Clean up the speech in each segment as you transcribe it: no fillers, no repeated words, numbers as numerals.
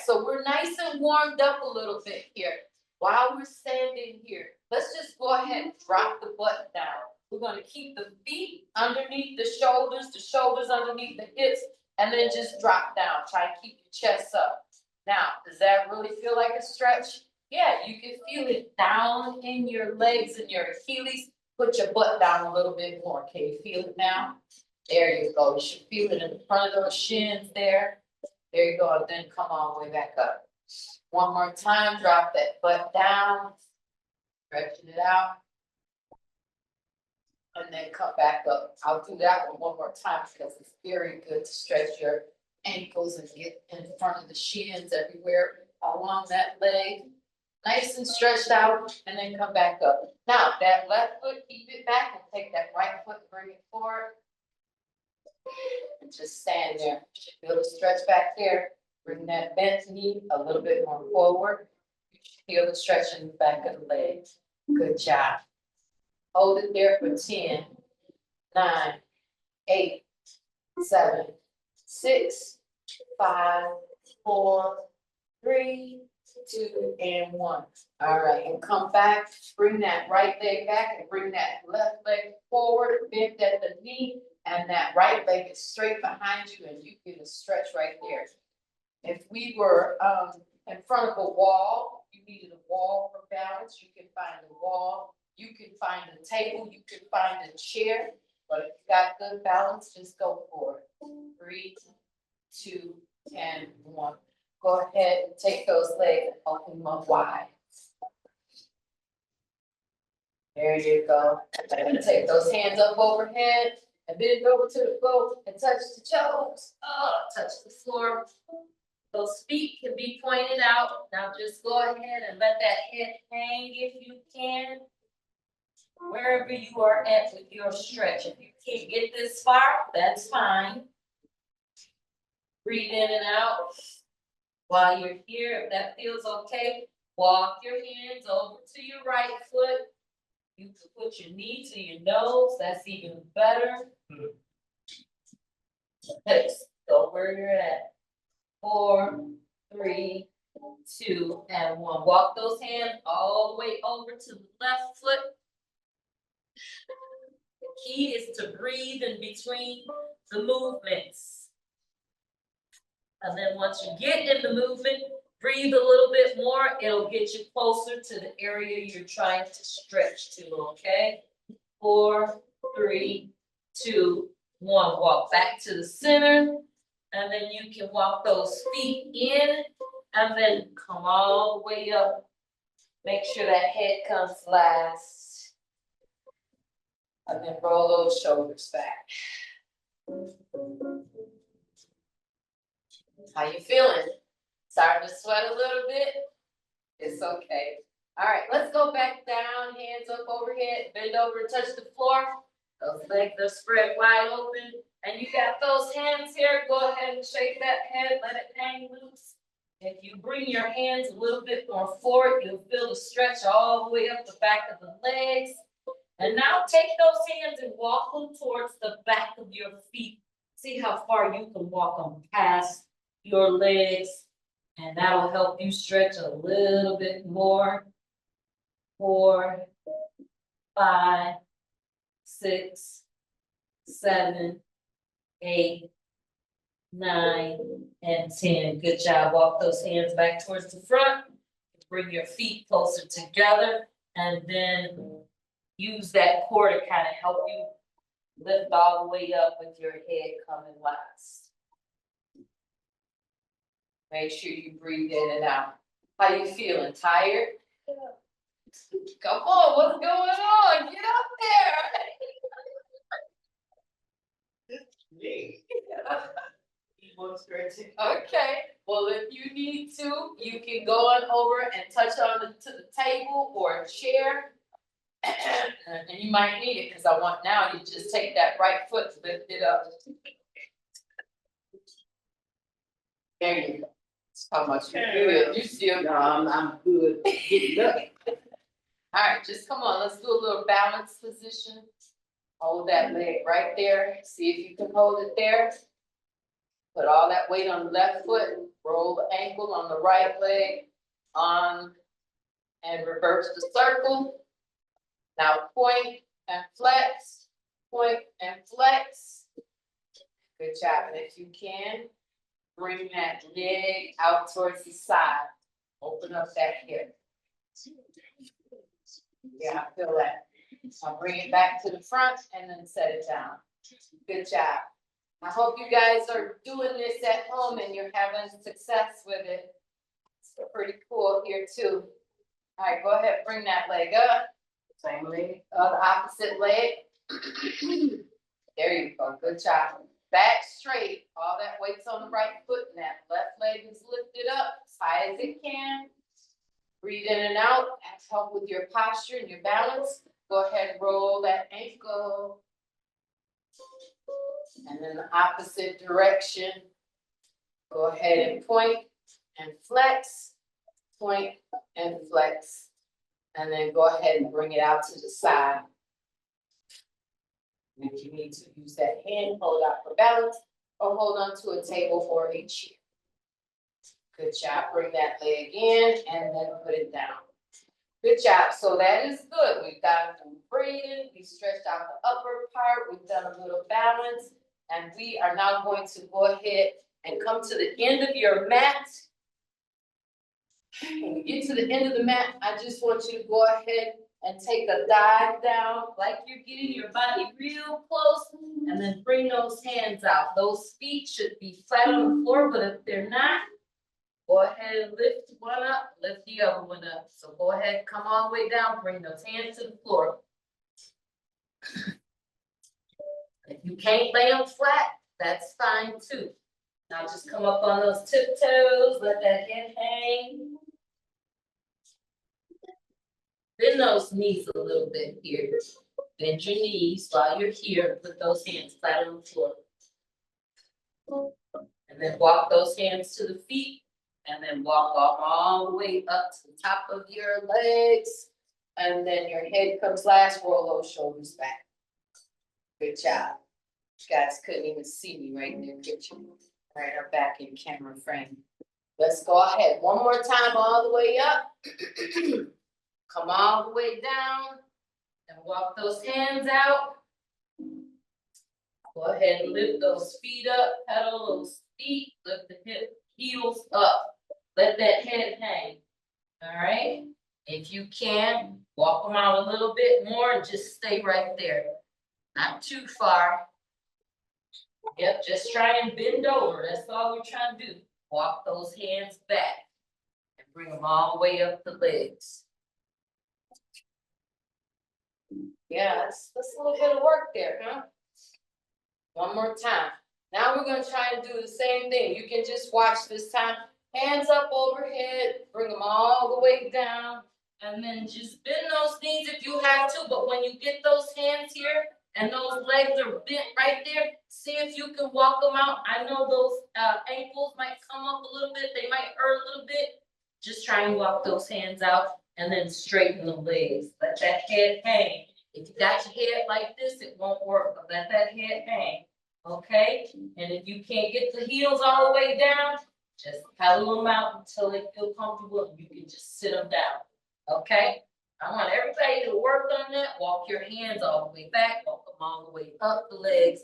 so we're nice and warmed up a little bit here. While we're standing here, let's just go ahead and drop the butt down. We're gonna keep the feet underneath the shoulders underneath the hips, and then just drop down. Try to keep your chest up. Now, does that really feel like a stretch? Yeah, you can feel it down in your legs and your Achilles. Put your butt down a little bit more. Can you feel it now? There you go. You should feel it in the front of those shins there. There you go. And then come all the way back up. One more time. Drop that butt down. Stretching it out. And then come back up. I'll do that one more time because it's very good to stretch your ankles and get in front of the shins everywhere along that leg. Nice and stretched out, and then come back up. Now, that left foot, keep it back, and take that right foot, bring it forward. And just stand there. You should feel the stretch back there. Bring that bent knee a little bit more forward. You should feel the stretch in the back of the legs. Good job. Hold it there for 10, 9, 8, 7, 6, 5, 4, 3, 2, and 1. All right, and come back, bring that right leg back and bring that left leg forward, bend at the knee, and that right leg is straight behind you, and you get a stretch right there. If we were in front of a wall, you needed a wall for balance, you can find a wall, you can find a table, you can find a chair, but if you got good balance, just go for it. 3, 2, and 1. Go ahead and take those legs and open them up wide. There you go. And take those hands up overhead and bend over to the floor and touch the toes. Touch the floor. Those feet can be pointed out. Now just go ahead and let that head hang if you can. Wherever you are at with your stretch. If you can't get this far, that's fine. Breathe in and out. While you're here, if that feels okay, walk your hands over to your right foot. You can put your knee to your nose. That's even better. Let's go where you're at. 4, 3, 2, and 1. Walk those hands all the way over to the left foot. The key is to breathe in between the movements. And then once you get in the movement, breathe a little bit more. It'll get you closer to the area you're trying to stretch to, okay? 4, 3, 2, 1. Walk back to the center. And then you can walk those feet in and then come all the way up. Make sure that head comes last. And then roll those shoulders back. How you feeling? Starting to sweat a little bit? It's okay. All right, let's go back down, hands up overhead, bend over and touch the floor. Those legs are spread wide open. And you got those hands here. Go ahead and shake that head, let it hang loose. If you bring your hands a little bit more forward, you'll feel the stretch all the way up the back of the legs. And now take those hands and walk them towards the back of your feet. See how far you can walk them past your legs. And that'll help you stretch a little bit more. 4, 5, 6, 7, 8, 9, and 10. Good job. Walk those hands back towards the front. Bring your feet closer together. And then use that core to kind of help you lift all the way up with your head coming last. Make sure you breathe in and out. How you feeling? Tired? Come on, what's going on? Get up there. Okay. Well, if you need to, you can go on over and touch on to the table or a chair. And you might need it because I want now you just take that right foot, lift it up. There you go. That's how much you're good. You still no, I'm good. All right, just come on. Let's do a little balance position. Hold that leg right there. See if you can hold it there. Put all that weight on the left foot. Roll the ankle. ankle on the right leg, on, and reverse the circle. Now point and flex, point and flex. Good job, and if you can, bring that leg out towards the side. Open up that hip. Yeah, I feel that. I'll bring it back to the front and then set it down. Good job. I hope you guys are doing this at home and you're having success with it. It's pretty cool here too. All right, go ahead, bring that leg up. Same leg, the opposite leg. There you go, good job. Back straight, all that weight's on the right foot and that left leg is lifted up as high as it can. Breathe in and out, that's help with your posture and your balance. Go ahead and roll that ankle. And then the opposite direction. Go ahead and point and flex, point and flex. And then go ahead and bring it out to the side. And if you need to use that hand, hold out for balance or hold on to a table or a chair. Good job, bring that leg in and then put it down. Good job, so that is good. We've got some breathing, we stretched out the upper part, we've done a little balance, and we are now going to go ahead and come to the end of your mat. When you get to the end of the mat, I just want you to go ahead and take a dive down, like you're getting your body real close, and then bring those hands out. Those feet should be flat on the floor, but if they're not, go ahead and lift one up, lift the other one up. So go ahead, come all the way down, bring those hands to the floor. If you can't lay them flat, that's fine too. Now just come up on those tiptoes, let that head hang. Bend those knees a little bit here. Bend your knees while you're here, put those hands flat on the floor. And then walk those hands to the feet. And then walk all the way up to the top of your legs. And then your head comes last, roll those shoulders back. Good job. You guys couldn't even see me right in the kitchen. Right, I'm back in camera frame. Let's go ahead. One more time, all the way up. Come all the way down. And walk those hands out. Go ahead and lift those feet up, pedal those feet, lift the heels up. Let that head hang, all right? If you can, walk them out a little bit more and just stay right there. Not too far. Yep, just try and bend over. That's all we're trying to do. Walk those hands back and bring them all the way up the legs. Yeah, that's a little bit of work there, huh? One more time. Now we're gonna try and do the same thing. You can just watch this time. Hands up overhead, bring them all the way down, and then just bend those knees if you have to, but when you get those hands here and those legs are bent right there, see if you can walk them out. I know those ankles might come up a little bit, they might hurt a little bit. Just try and walk those hands out and then straighten the legs. Let that head hang. If you got your head like this, it won't work, but let that head hang, okay? And if you can't get the heels all the way down, just pedal them out until they feel comfortable and you can just sit them down, okay? I want everybody to work on that. Walk your hands all the way back, walk them all the way up the legs.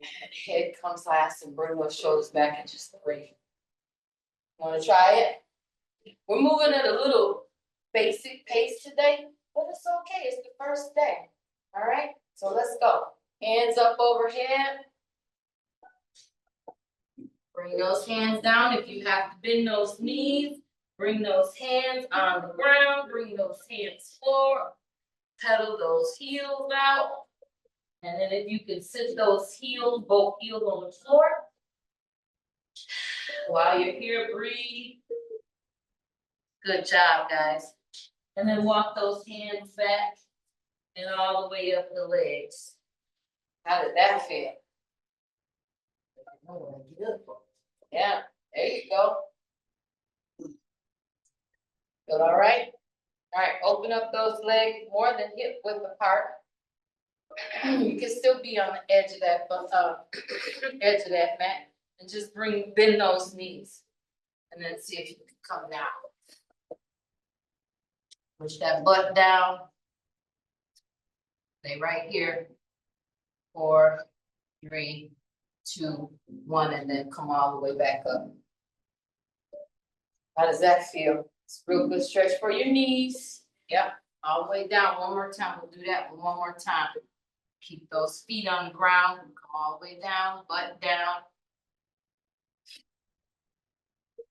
And head comes last and bring those shoulders back and just breathe. Wanna try it? We're moving at a little basic pace today, but it's okay, it's the first day, all right? So let's go. Hands up overhead. Bring those hands down. If you have to bend those knees, bring those hands on the ground, bring those hands forward, pedal those heels out. And then if you can sit those heels, both heels on the floor. While you're here, breathe. Good job, guys. And then walk those hands back and all the way up the legs. How did that feel? Yeah, there you go. Feel all right? All right, open up those legs more than hip width apart. You can still be on the edge of that mat and just bend those knees. And then see if you can come down. Push that butt down. Stay right here. 4, 3, 2, 1, and then come all the way back up. How does that feel? It's a real good stretch for your knees. Yep, all the way down. One more time. We'll do that one more time. Keep those feet on the ground. Come all the way down, butt down.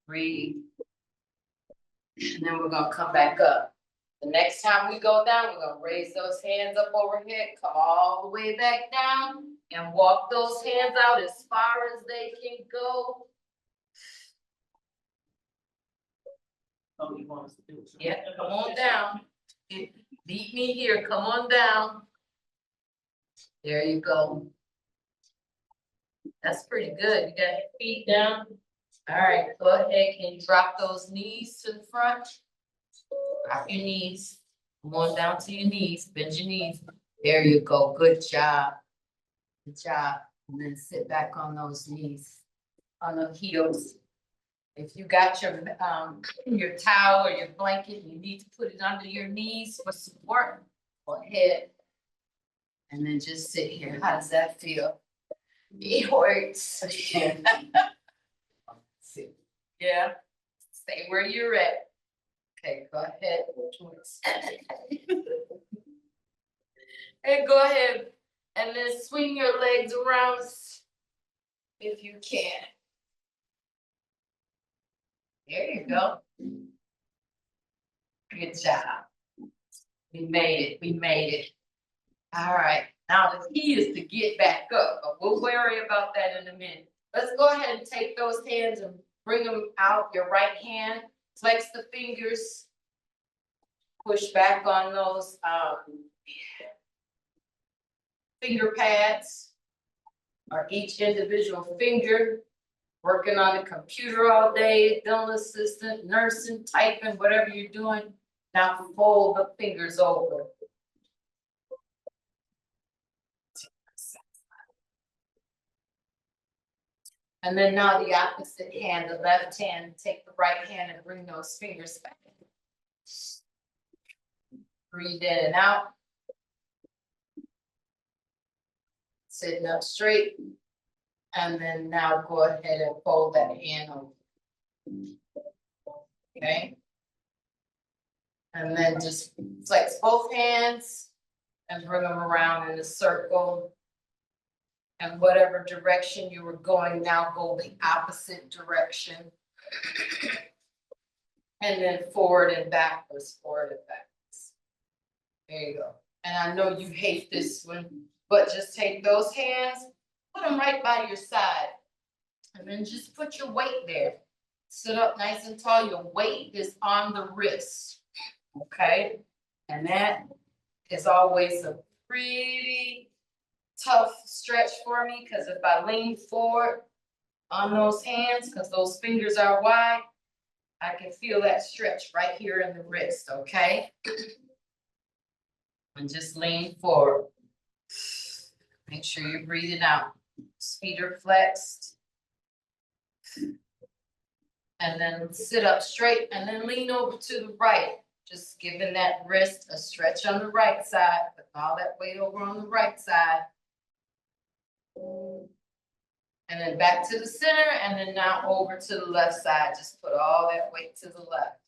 Breathe. And then we're gonna come back up. The next time we go down, we're gonna raise those hands up overhead, come all the way back down, and walk those hands out as far as they can go. Oh, you want us to do it? Yeah, come on down. Beat me here, come on down. There you go. That's pretty good. You got your feet down. All right, go ahead. Can you drop those knees to the front? Drop your knees. Come on down to your knees. Bend your knees. There you go. Good job. Good job. And then sit back on those knees, on the heels. If you got your towel or your blanket, you need to put it under your knees for support. Go ahead. And then just sit here. How does that feel? It hurts. Yeah. Stay where you're at. Okay, go ahead. And go ahead and then swing your legs around if you can. There you go. Good job. We made it. We made it. All right. Now the key is to get back up, but we'll worry about that in a minute. Let's go ahead and take those hands and bring them out. Your right hand, flex the fingers, push back on those finger pads, or each individual finger. Working on the computer all day, dental assistant, nursing, typing, whatever you're doing. Now fold the fingers over. And then now the opposite hand, the left hand, take the right hand and bring those fingers back. Breathe in and out. Sitting up straight. And then now go ahead and fold that hand over. Okay. And then just flex both hands and bring them around in a circle. And whatever direction you were going, now go the opposite direction. And then forward and backwards, forward and backwards. There you go. And I know you hate this one, but just take those hands, put them right by your side. And then just put your weight there. Sit up nice and tall. Your weight is on the wrist. Okay. And that is always a pretty tough stretch for me, because if I lean forward on those hands, because those fingers are wide, I can feel that stretch right here in the wrist, okay? And just lean forward. Make sure you're breathing out. Feet are flexed. And then sit up straight and then lean over to the right. Just giving that wrist a stretch on the right side, put all that weight over on the right side. And then back to the center, and then now over to the left side. Just put all that weight to the left.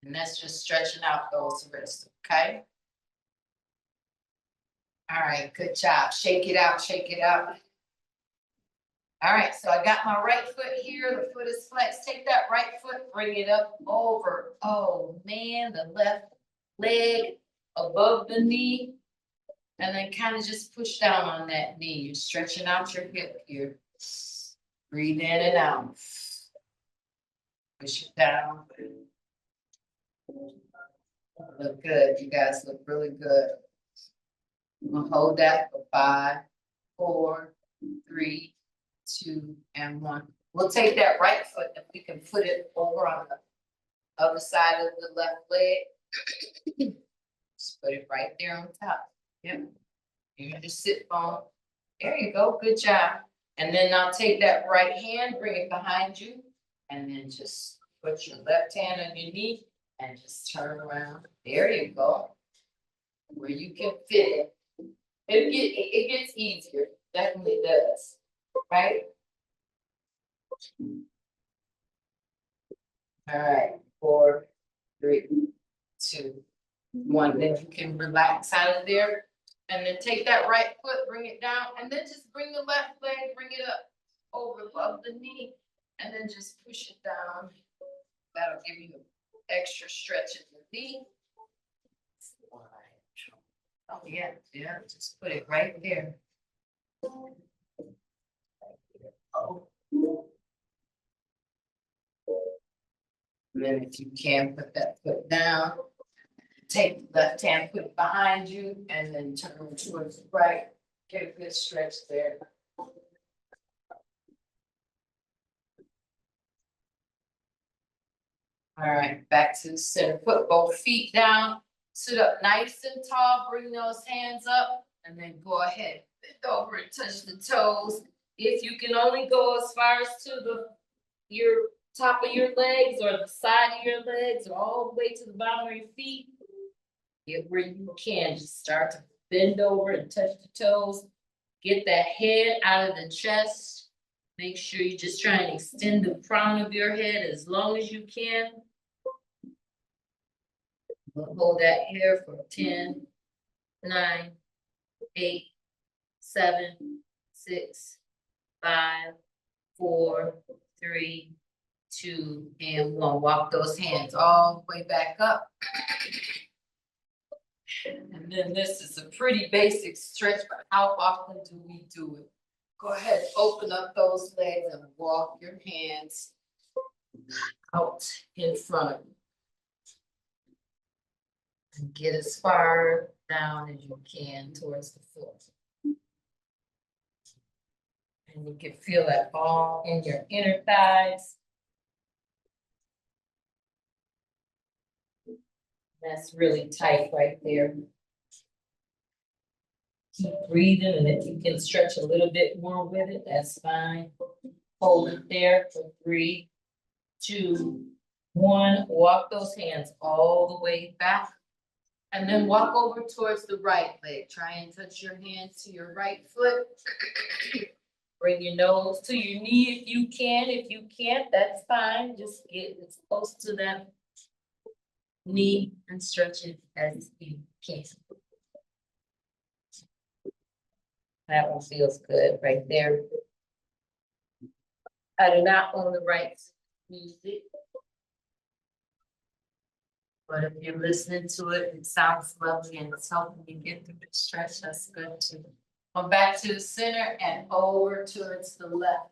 And that's just stretching out those wrists, okay? All right, good job. Shake it out, shake it out. All right, so I got my right foot here. The foot is flexed. Take that right foot, bring it up over. Oh man, the left leg above the knee. And then kind of just push down on that knee. You're stretching out your hip here. Breathe in and out. Push it down. Look good. You guys look really good. I'm gonna hold that for 5, 4, 3, 2, and 1. We'll take that right foot if we can put it over on the other side of the left leg. Just put it right there on top. Yep. You can just sit bone. There you go. Good job. And then I'll take that right hand, bring it behind you. And then just put your left hand on your knee and just turn around. There you go. Where you can fit it. It gets easier, definitely does, right? All right, 4, 3, 2, 1. Then you can relax out of there. And then take that right foot, bring it down, and then just bring the left leg, bring it up over above the knee, and then just push it down. That'll give you extra stretch in the knee. Oh, yeah, just put it right there. Oh. And then if you can, put that foot down. Take the left hand, put it behind you, and then turn towards the right. Get a good stretch there. All right, back to the center. Put both feet down. Sit up nice and tall. Bring those hands up, and then go ahead. Bend over and touch the toes. If you can only go as far as to your top of your legs or the side of your legs or all the way to the bottom of your feet, get where you can. Just start to bend over and touch the toes. Get that head out of the chest. Make sure you just try and extend the crown of your head as long as you can. We'll hold that here for 10, 9, 8, 7, 6, 5, 4, 3, 2, and 1. Walk those hands all the way back up. And then this is a pretty basic stretch, but how often do we do it? Go ahead, open up those legs and walk your hands out in front of you. And get as far down as you can towards the floor. And you can feel that all in your inner thighs. That's really tight right there. Keep breathing, and if you can stretch a little bit more with it, that's fine. Hold it there for 3, 2, 1. Walk those hands all the way back. And then walk over towards the right leg. Try and touch your hand to your right foot. Bring your nose to your knee if you can. If you can't, that's fine. Just get as close to that knee and stretch it as you can. That one feels good right there. I do not own the rights to music. But if you're listening to it, it sounds lovely and it's helping you get through the stretch, that's good too. Come back to the center and over towards the left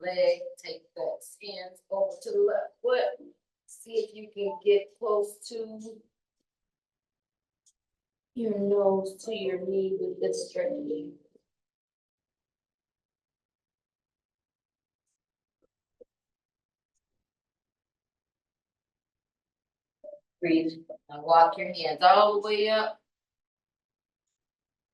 leg. Take that hands over to the left foot. See if you can get close to your nose to your knee with this stretching. Breathe. Now walk your hands all the way up.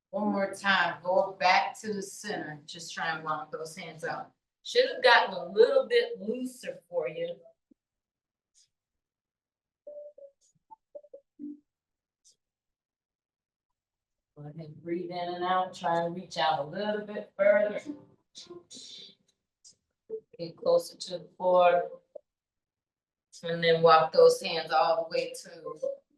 One more time, go back to the center. Just try and walk those hands out. Should have gotten a little bit looser for you. Go ahead and breathe in and out. Try and reach out a little bit further. Get closer to the floor. And then walk those hands all the way to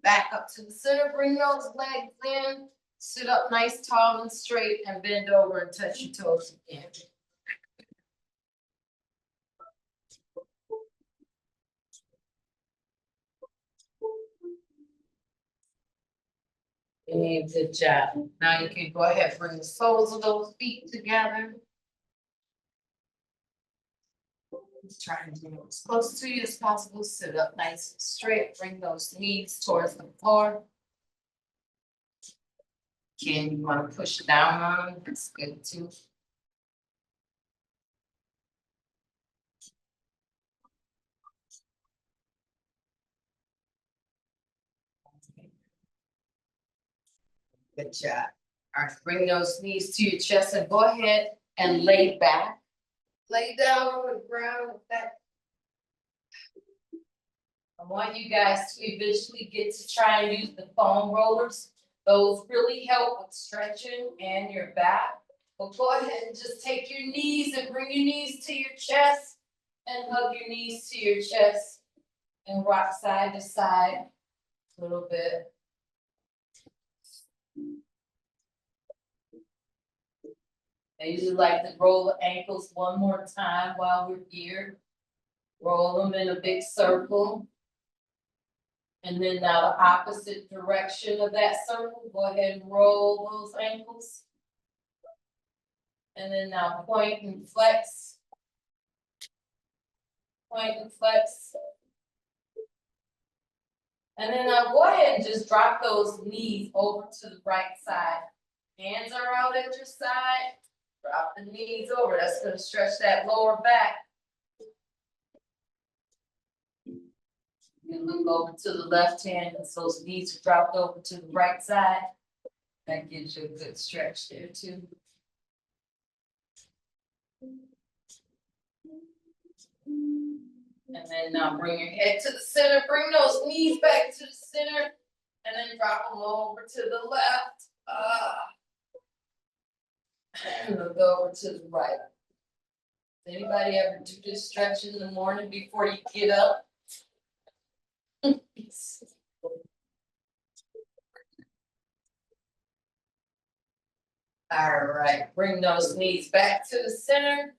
back up to the center. Bring those legs in. Sit up nice, tall, and straight, and bend over and touch your toes again. And good job. Now you can go ahead and bring the soles of those feet together. Try and bring it as close to you as possible. Sit up nice and straight. Bring those knees towards the floor. Again, you want to push down on them. That's good too. Good job. All right, bring those knees to your chest and go ahead and lay back. Lay down on the ground with that I want you guys to eventually get to try and use the foam rollers. Those really help with stretching and your back. But go ahead and just take your knees and bring your knees to your chest and hug your knees to your chest and rock side to side a little bit. I usually like to roll the ankles one more time while we're here. Roll them in a big circle. And then now the opposite direction of that circle, go ahead and roll those ankles. And then now point and flex. Point and flex. And then now go ahead and just drop those knees over to the right side. Hands are out at your side. Drop the knees over. That's going to stretch that lower back. You look over to the left hand as those knees are dropped over to the right side. That gives you a good stretch there too. And then now bring your head to the center. Bring those knees back to the center. And then drop them over to the left. And look over to the right. Anybody ever do this stretch in the morning before you get up? All right, bring those knees back to the center.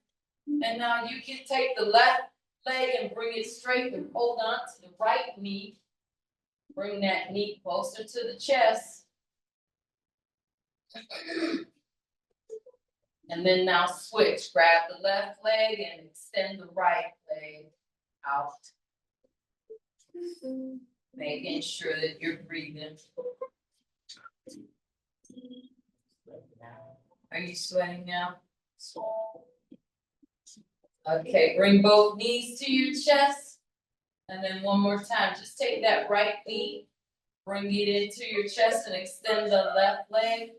And now you can take the left leg and bring it straight and hold on to the right knee. Bring that knee closer to the chest. And then now switch. Grab the left leg and extend the right leg out. Making sure that you're breathing. Are you sweating now? Okay, bring both knees to your chest. And then one more time, just take that right knee, bring it into your chest and extend the left leg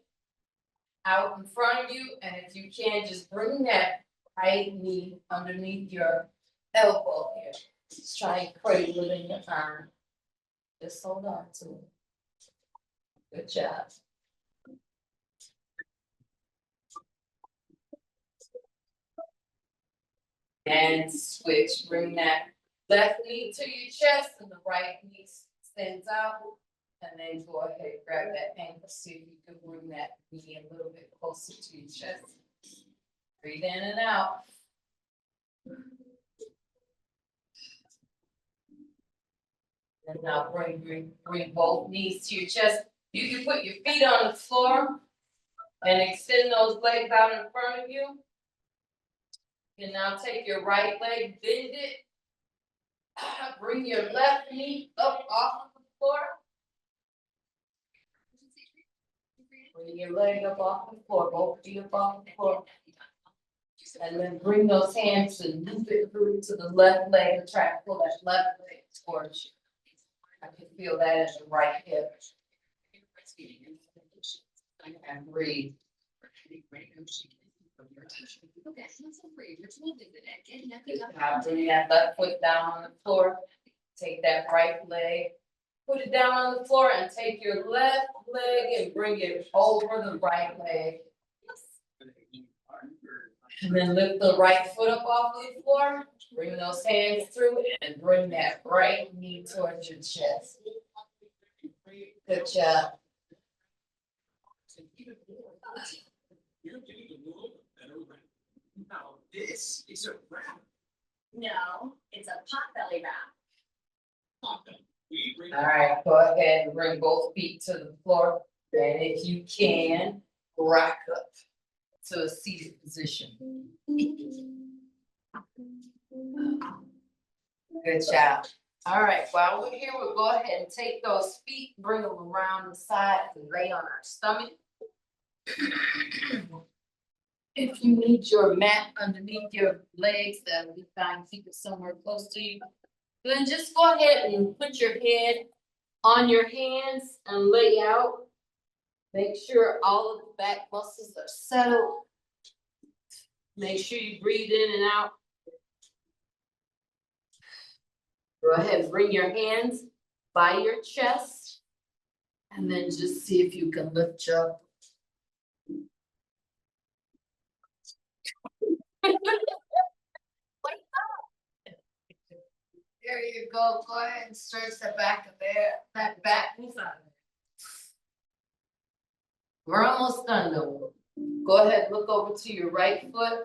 out in front of you. And if you can, just bring that right knee underneath your elbow here. Just try and cradle it in your arm. Just hold on to it. Good job. And switch, bring that left knee to your chest and the right knee extends out. And then go ahead, grab that ankle, see if you can bring that knee a little bit closer to your chest. Breathe in and out. And now bring both knees to your chest. You can put your feet on the floor and extend those legs out in front of you. You can now take your right leg, bend it. Bring your left knee up off of the floor. Bring your leg up off the floor, both feet up off the floor. And then bring those hands and loop it through to the left leg and try to pull that left leg towards you. I can feel that in the right hip. And breathe. Now bring that left foot down on the floor. Take that right leg, put it down on the floor and take your left leg and bring it over the right leg. And then lift the right foot up off the floor. Bring those hands through and bring that right knee towards your chest. Good job. Now, this is a wrap. No, it's a potbelly wrap. All right, go ahead and bring both feet to the floor. And if you can, rock up to a seated position. Good job. All right, while we're here, we'll go ahead and take those feet, bring them around the side and lay on our stomach. If you need your mat underneath your legs, that'll be fine. Keep it somewhere close to you. Then just go ahead and put your head on your hands and lay out. Make sure all of the back muscles are settled. Make sure you breathe in and out. Go ahead and bring your hands by your chest. And then just see if you can lift up. There you go. Go ahead and stretch the back of that back. We're almost done though. Go ahead, look over to your right foot.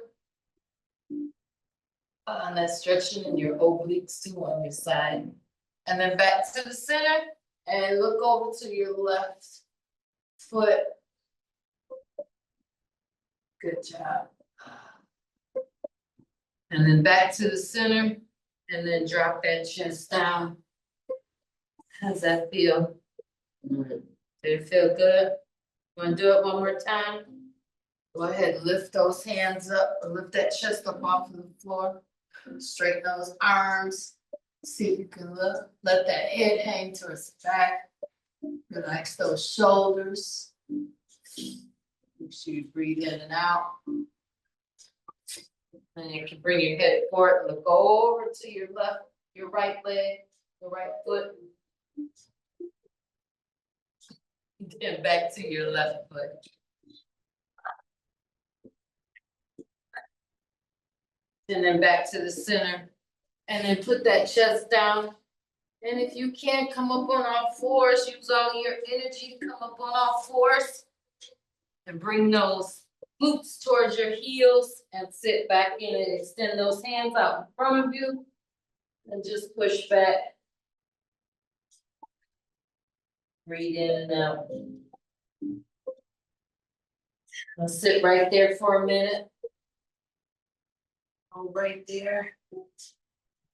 And that's stretching in your obliques too on your side. And then back to the center and look over to your left foot. Good job. And then back to the center and then drop that chest down. How's that feel? Did it feel good? Want to do it one more time? Go ahead, lift those hands up, lift that chest up off of the floor. Straighten those arms. See if you can let that head hang towards the back. Relax those shoulders. Make sure you breathe in and out. And you can bring your head forward and look over to your left, your right leg, the right foot. Then back to your left foot. And then back to the center. And then put that chest down. And if you can, come up on all fours, use all your energy to come up on all fours. And bring those glutes towards your heels and sit back in and extend those hands out in front of you. And just push back. Breathe in and out. I'll sit right there for a minute. Hold right there.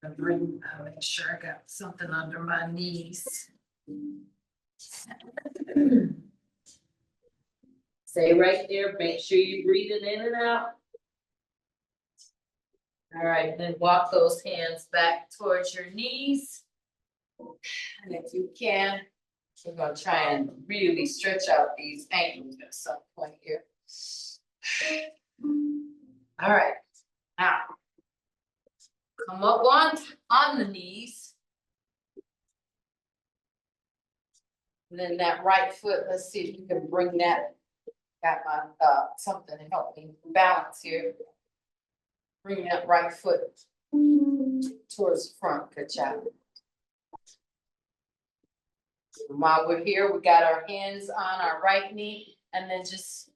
I'll make sure I got something under my knees. Stay right there. Make sure you're breathing in and out. All right, then walk those hands back towards your knees. And if you can, we're going to try and really stretch out these ankles at some point here. All right, now come up on the knees. And then that right foot, let's see if you can bring that. Got my something to help me balance here. Bring that right foot towards the front. Good job. While we're here, we got our hands on our right knee and then just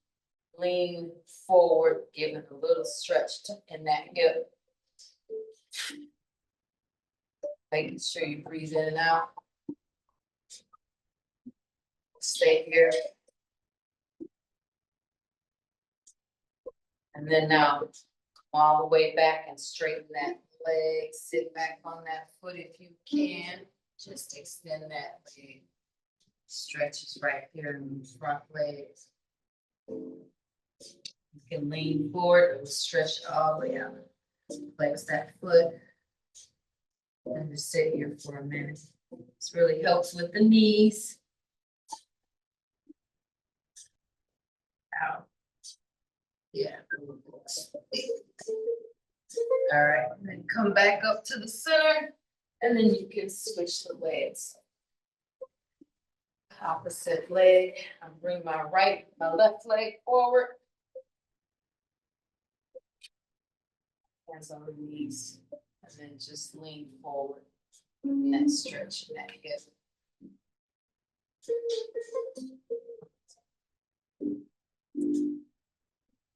lean forward, giving a little stretch in that hip. Making sure you breathe in and out. Stay here. And then now, come all the way back and straighten that leg. Sit back on that foot if you can. Just extend that leg. Stretches right there in the front legs. You can lean forward and stretch all the way out. Flex that foot. And just sit here for a minute. This really helps with the knees. Out. Yeah. All right, then come back up to the center, and then you can switch the legs. Opposite leg. I'll bring my left leg forward. Hands on the knees, and then just lean forward and stretch that hip.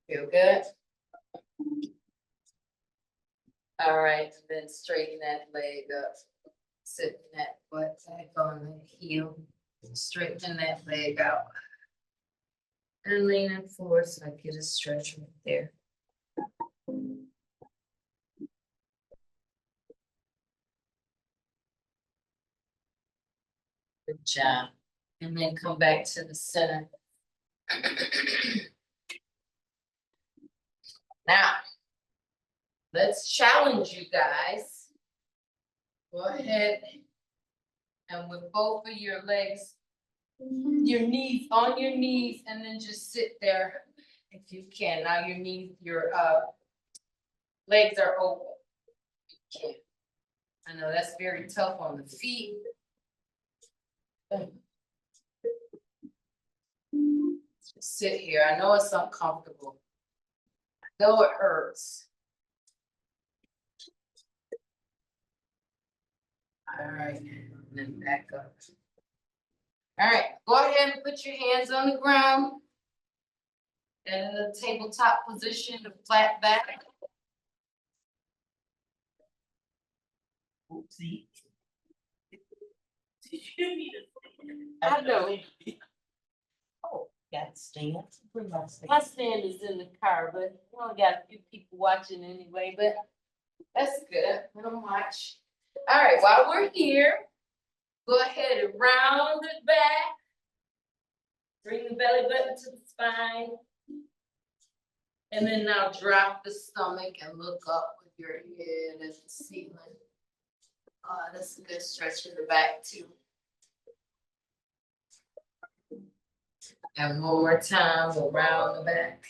Feel good? All right, then straighten that leg up. Sit that foot back on the heel. Straighten that leg out. And leaning forward so I get a stretch right there. Good job. And then come back to the center. Now, let's challenge you guys. Go ahead and with both of your legs, your knees on your knees, and then just sit there if you can. Now your legs are open. You can. I know that's very tough on the feet. Just sit here. I know it's uncomfortable. I know it hurts. All right, and then back up. All right, go ahead and put your hands on the ground. And in the tabletop position, the flat back. Oopsie. I know. Oh, got stands. Bring my stand. My stand is in the car, but we only got a few people watching anyway, but that's good. We don't watch. All right, while we're here, go ahead and round it back. Bring the belly button to the spine. And then now drop the stomach and look up with your head at the ceiling. That's a good stretch in the back too. And one more time, we'll round the back.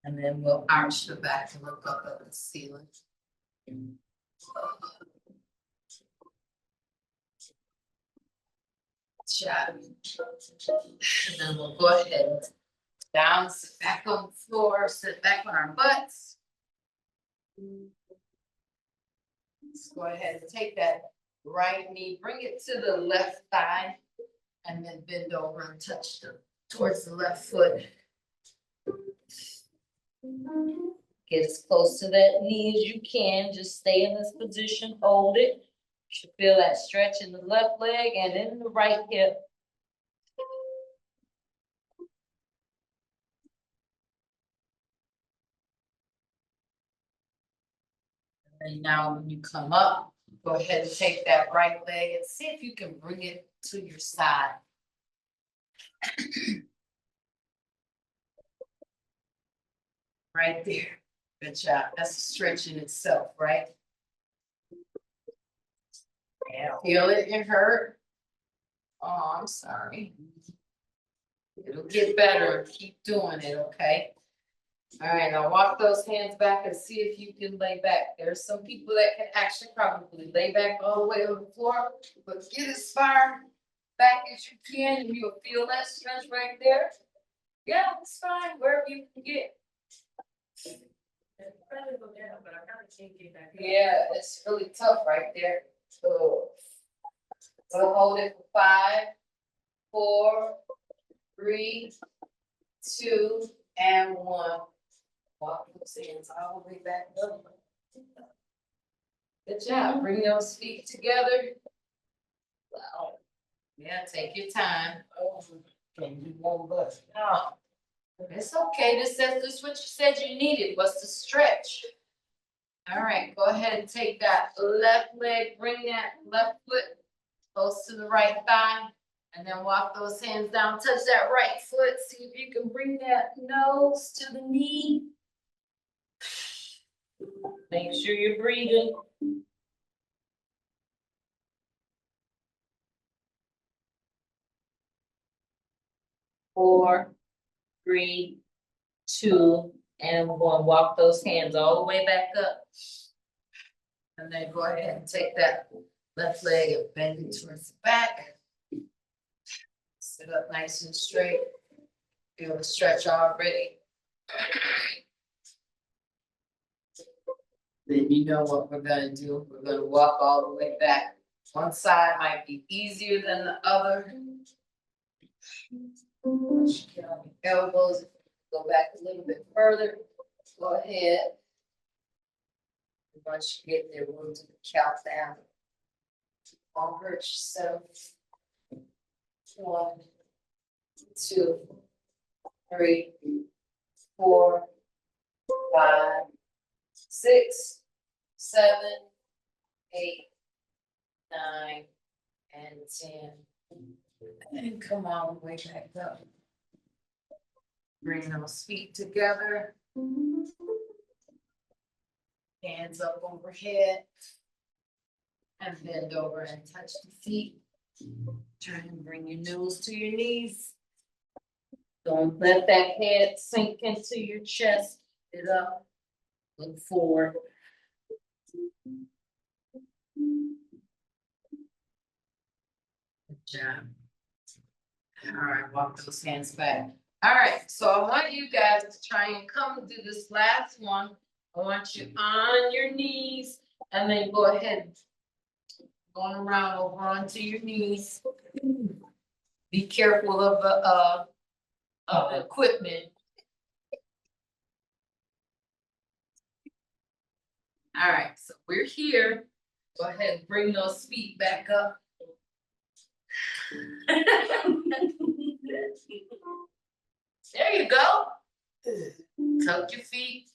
And then we'll arch the back and look up at the ceiling. Shot. And then we'll go ahead and down, sit back on the floor, sit back on our butts. Let's go ahead and take that right knee, bring it to the left thigh, and then bend over and touch towards the left foot. Get as close to that knee as you can. Just stay in this position, hold it. You should feel that stretch in the left leg and in the right hip. And now when you come up, go ahead and take that right leg and see if you can bring it to your side. Right there. Good job. That's a stretch in itself, right? Yeah. Feel it, it hurt. Oh, I'm sorry. It'll get better. Keep doing it, okay? All right, now walk those hands back and see if you can lay back. There's some people that can actually probably lay back all the way on the floor, but get as far back as you can and you'll feel that stretch right there. Yeah, it's fine, wherever you can get. Yeah, it's really tough right there. So hold it for 5, 4, 3, 2, and 1. Walk those hands all the way back up. Good job. Bring those feet together. Wow. Yeah, take your time. Oh, can you one butt? Oh, it's okay. This is what you said you needed was to stretch. All right, go ahead and take that left leg, bring that left foot close to the right thigh, and then walk those hands down, touch that right foot, see if you can bring that nose to the knee. Make sure you're breathing. Four, 3, 2, and 1. Walk those hands all the way back up. And then go ahead and take that left leg and bend it towards the back. Sit up nice and straight. Feel the stretch already. Then you know what we're gonna do. We're gonna walk all the way back. One side might be easier than the other. Get on your elbows, go back a little bit further. Go ahead. Once you get there, we'll do the countdown. Don't hurt yourself. 1, 2, 3, 4, 5, 6, 7, 8, 9, and 10. And come all the way back up. Bring those feet together. Hands up overhead. And bend over and touch the feet. Try and bring your nose to your knees. Don't let that head sink into your chest. Get up. Look forward. Good job. All right, walk those hands back. All right, so I want you guys to try and come do this last one. I want you on your knees and then go ahead. Going around over onto your knees. Be careful of the equipment. All right, so we're here. Go ahead and bring those feet back up. There you go. Tuck your feet.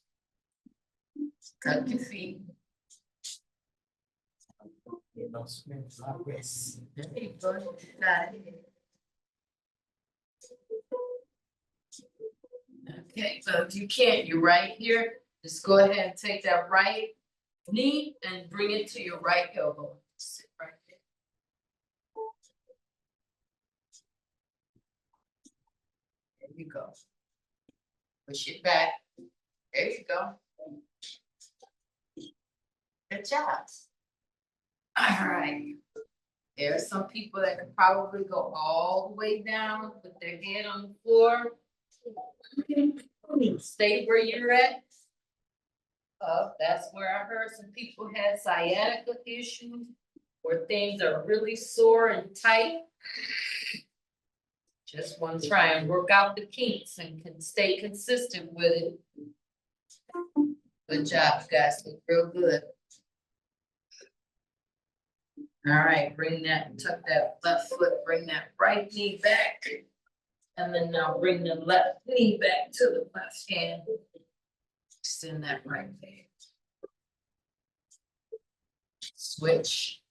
Tuck your feet. You know, spin my wrists. There you go. Got it. Okay, so if you can't, you're right here. Just go ahead and take that right knee and bring it to your right elbow. Sit right there. There you go. Push it back. There you go. Good job. All right. There are some people that could probably go all the way down with their head on the floor. Stay where you're at. That's where I heard some people had sciatica issues where things are really sore and tight. Just want to try and work out the kinks and can stay consistent with it. Good job, you guys. Look real good. All right, bring that, tuck that left foot, bring that right knee back. And then now bring the left knee back to the left hand. Extend that right leg. Switch.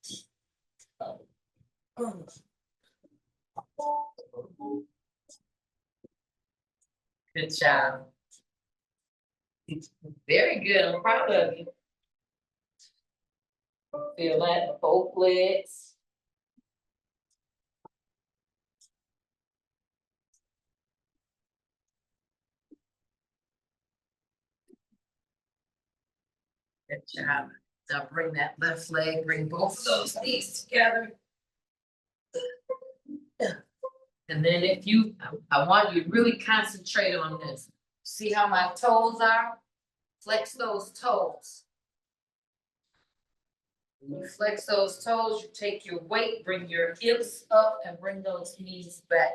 Good job. Very good, I'm proud of you. Feel that, both legs. Good job. Now bring that left leg, bring both of those knees together. And then if you, I want you to really concentrate on this. See how my toes are? Flex those toes. When you flex those toes, you take your weight, bring your hips up and bring those knees back.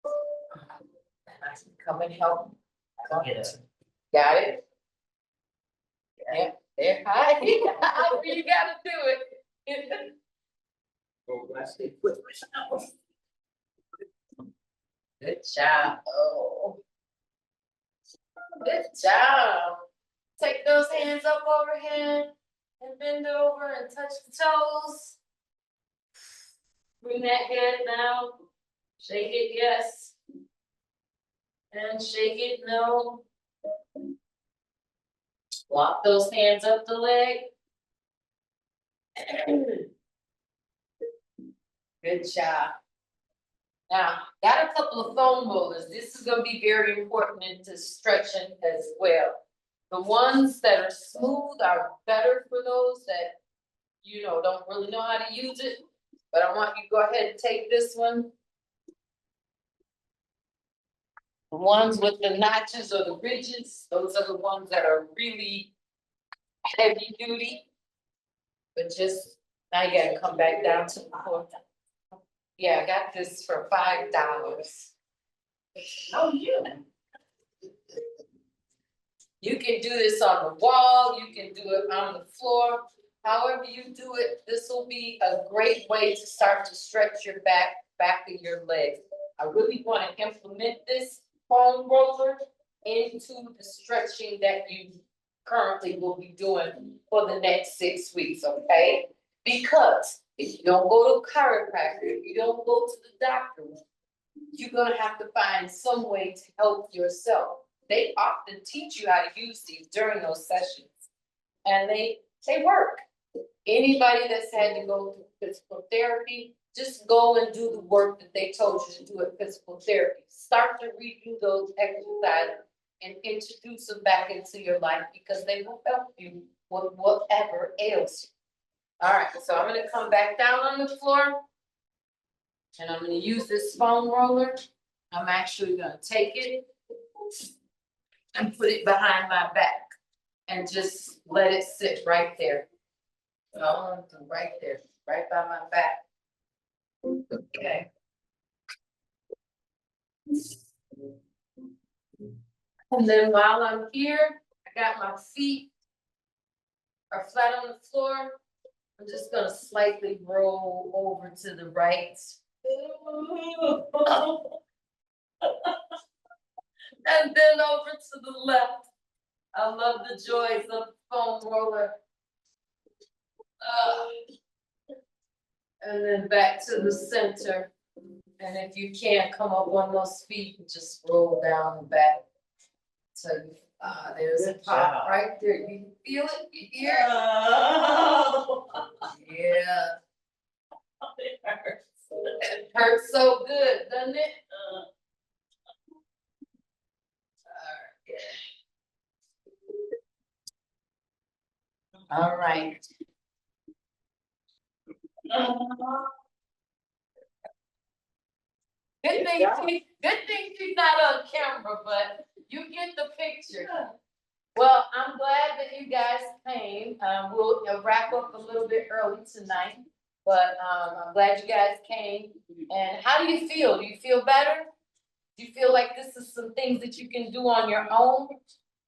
And I can come and help. Get it. Got it? Yeah, there, hi, you gotta do it. Good job, oh. Good job. Take those hands up overhead and bend over and touch the toes. Bring that head down. Shake it, yes. And shake it, no. Walk those hands up the leg. Good job. Now, got a couple of foam rollers. This is gonna be very important into stretching as well. The ones that are smooth are better for those that, you know, don't really know how to use it. But I want you to go ahead and take this one. The ones with the notches or the ridges, those are the ones that are really heavy duty. But just, now you gotta come back down to the floor. Yeah, I got this for $5. Oh, yeah. You can do this on the wall, you can do it on the floor. However you do it, this will be a great way to start to stretch your back of your legs. I really want to implement this foam roller into the stretching that you currently will be doing for the next 6 weeks, okay? Because if you don't go to a chiropractor, if you don't go to the doctor, you're gonna have to find some way to help yourself. They often teach you how to use these during those sessions. And they work. Anybody that's had to go through physical therapy, just go and do the work that they told you to do at physical therapy. Start to redo those exercises and introduce them back into your life because they will help you with whatever ails you. All right, so I'm gonna come back down on the floor. And I'm gonna use this foam roller. I'm actually gonna take it and put it behind my back and just let it sit right there. Right there, right by my back. Okay. And then while I'm here, I got my feet are flat on the floor. I'm just gonna slightly roll over to the right. And then over to the left. I love the joys of the foam roller. And then back to the center. And if you can't come up on those feet, just roll down and back. So you, there's a Good pop job. right there. You can feel it, you hear it? Oh, Yeah, it hurts. it hurts so good, doesn't it? All right. Good thing she's not on camera, but you get the picture. Well, I'm glad that you guys came. We'll wrap up a little bit early tonight, but I'm glad you guys came. And how do you feel? Do you feel better? Do you feel like this is some things that you can do on your own?